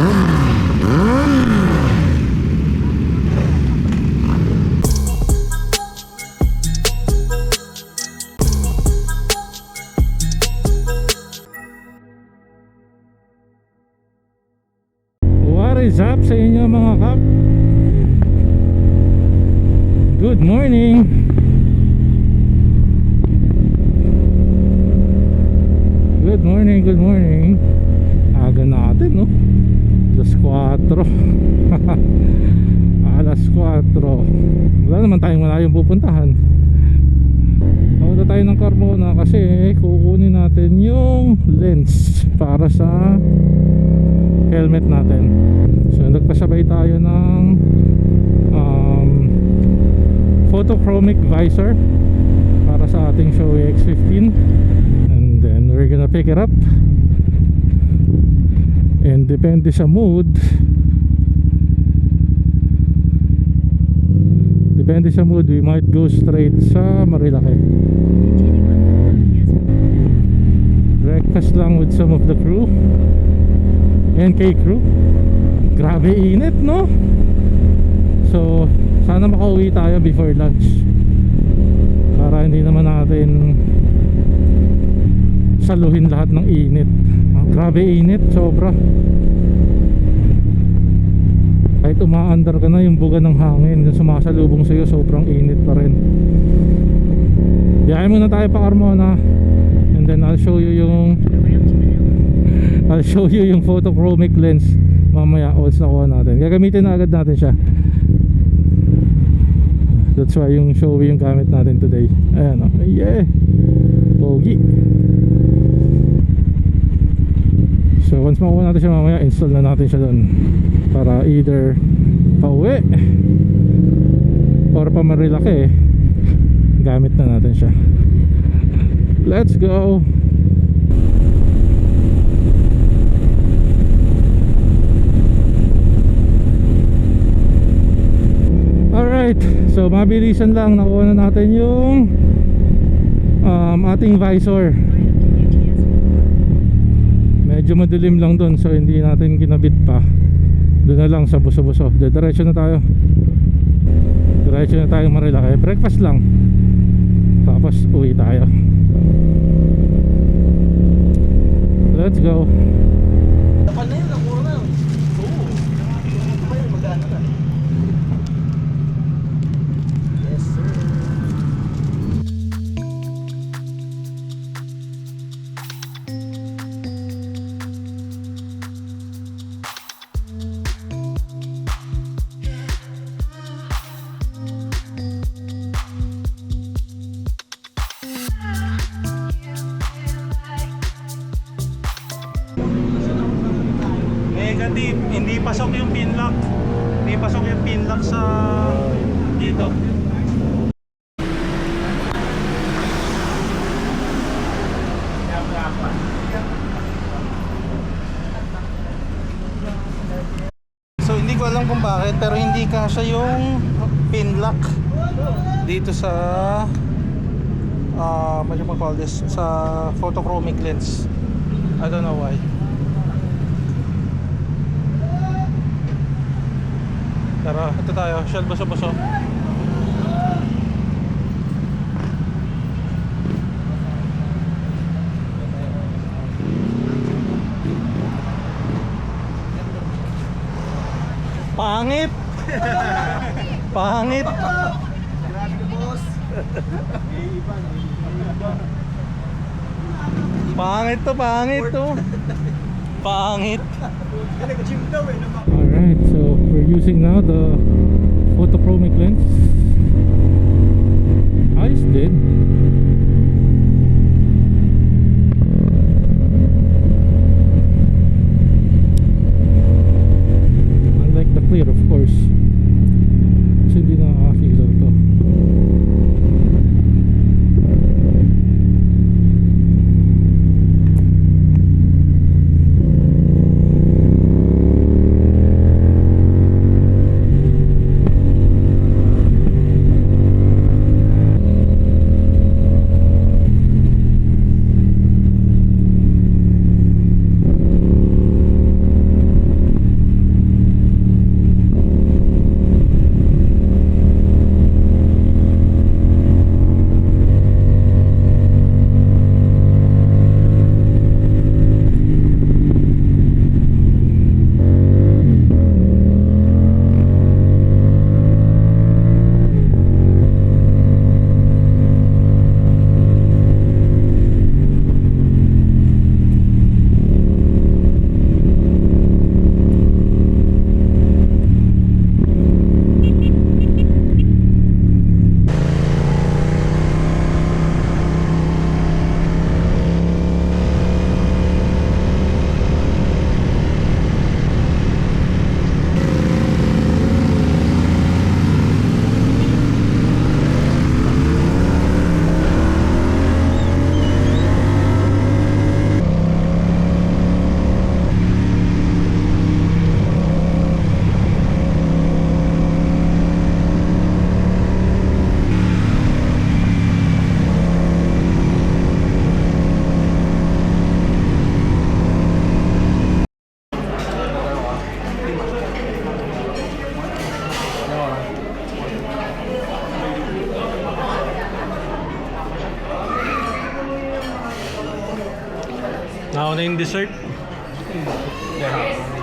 What is up sa inyo mga kap? Good morning. Good morning, good morning. Aga natin, no? Alas 4. Alas 4. Wala naman tayong malayong pupuntahan. Punta tayo ng Carmona kasi kukunin natin yung lens para sa helmet natin. So nagpasabay tayo ng photochromic visor para sa ating Shoei X15, and then we're gonna pick it up, and depende sa mood, we might go straight sa Marilake. Breakfast lang with some of the crew, NK crew. Grabe init, no? So sana makauwi tayo before lunch para hindi naman natin saluhin lahat ng init. Grabe init, sobra. Kahit umaandar ka na, yung buga ng hangin na sumasalubong sa'yo, sobrang init pa rin. Biyahe muna tayo pa Carmona, and then I'll show you yung photochromic lens mamaya once nakuha natin. Gagamitin na agad natin siya. That's why yung Shoei yung gamit natin today. Ayan, oh. Yeah, pogi. So once makuha natin siya mamaya, install na natin siya doon para either pauwi or pa Marilake, gamit na natin siya. Let's go. Alright, so mabilisan lang, nakuha na natin yung ating visor. Medyo madilim lang dun, so hindi natin kinabit pa. Doon na lang sa buso-buso. Diretso na tayo Marilake. Breakfast lang, tapos uwi tayo. Let's go. Tapal na yun, nakuha na. Oo. Magana na. Yes sir. Negative, hindi pasok yung pin lock. Hindi pasok yung pin lock sa dito. So hindi ko alam kung bakit, pero hindi kasya yung pin lock dito sa what you call this, sa photochromic lens. I don't know why. Tara, ito tayo, shell baso-baso. Pangit! Pangit! Grabe boss. Pangit to, pangit to. Pangit. Nag-gym daw eh. Alright, so we're using now the photochromic lens. Ayos din. Unlike the clear, of course. Kasi hindi nakaka-filter to. na yung dessert. Yeah.